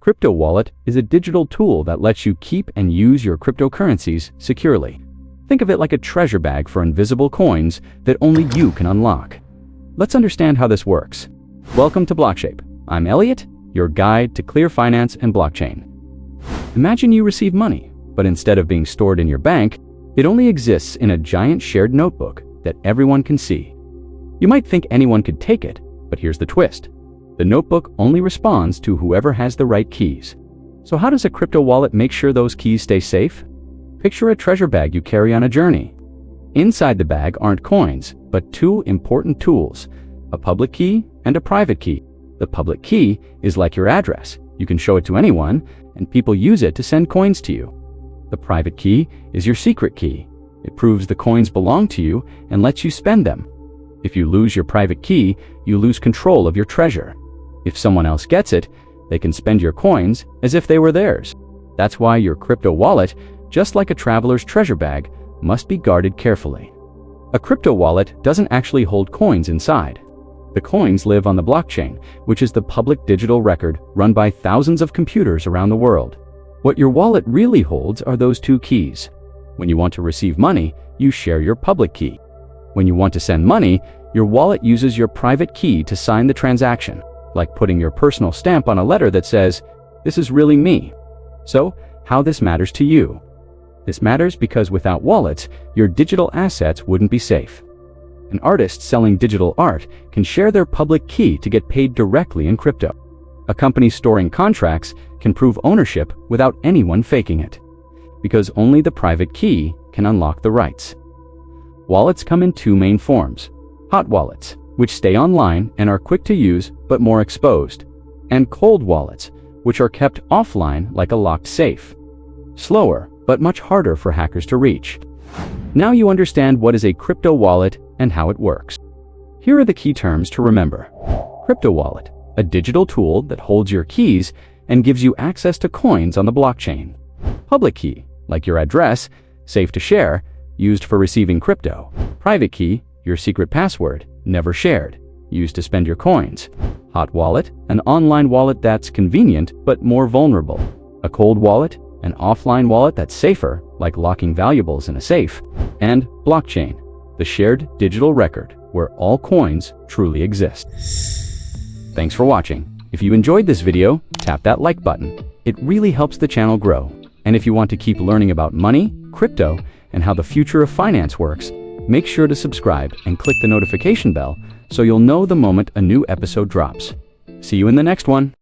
Crypto wallet is a digital tool that lets you keep and use your cryptocurrencies securely. Think of it like a treasure bag for invisible coins that only you can unlock. Let's understand how this works. Welcome to Blockshape. I'm Eliot, your guide to clear finance and blockchain. Imagine you receive money, but instead of being stored in your bank, it only exists in a giant shared notebook that everyone can see. You might think anyone could take it, but here's the twist. The notebook only responds to whoever has the right keys. So how does a crypto wallet make sure those keys stay safe? Picture a treasure bag you carry on a journey. Inside the bag aren't coins, but two important tools, a public key and a private key. The public key is like your address. You can show it to anyone, and people use it to send coins to you. The private key is your secret key. It proves the coins belong to you and lets you spend them. If you lose your private key, you lose control of your treasure. If someone else gets it, they can spend your coins as if they were theirs. That's why your crypto wallet, just like a traveler's treasure bag, must be guarded carefully. A crypto wallet doesn't actually hold coins inside. The coins live on the blockchain, which is the public digital record run by thousands of computers around the world. What your wallet really holds are those two keys. When you want to receive money, you share your public key. When you want to send money, your wallet uses your private key to sign the transaction, like putting your personal stamp on a letter that says, "This is really me." So, how this matters to you? This matters because without wallets, your digital assets wouldn't be safe. An artist selling digital art can share their public key to get paid directly in crypto. A company storing contracts can prove ownership without anyone faking it, because only the private key can unlock the rights. Wallets come in two main forms: hot wallets, which stay online and are quick to use but more exposed, and cold wallets, which are kept offline like a locked safe. Slower, but much harder for hackers to reach. Now you understand what is a crypto wallet and how it works. Here are the key terms to remember. Crypto wallet, a digital tool that holds your keys and gives you access to coins on the blockchain. Public key, like your address, safe to share, used for receiving crypto. Private key, your secret password, never shared, used to spend your coins. Hot wallet, an online wallet that's convenient but more vulnerable. A cold wallet, an offline wallet that's safer, like locking valuables in a safe. And blockchain, the shared digital record where all coins truly exist. Thanks for watching. If you enjoyed this video, tap that like button. It really helps the channel grow. And if you want to keep learning about money, crypto, and how the future of finance works, make sure to subscribe and click the notification bell so you'll know the moment a new episode drops. See you in the next one.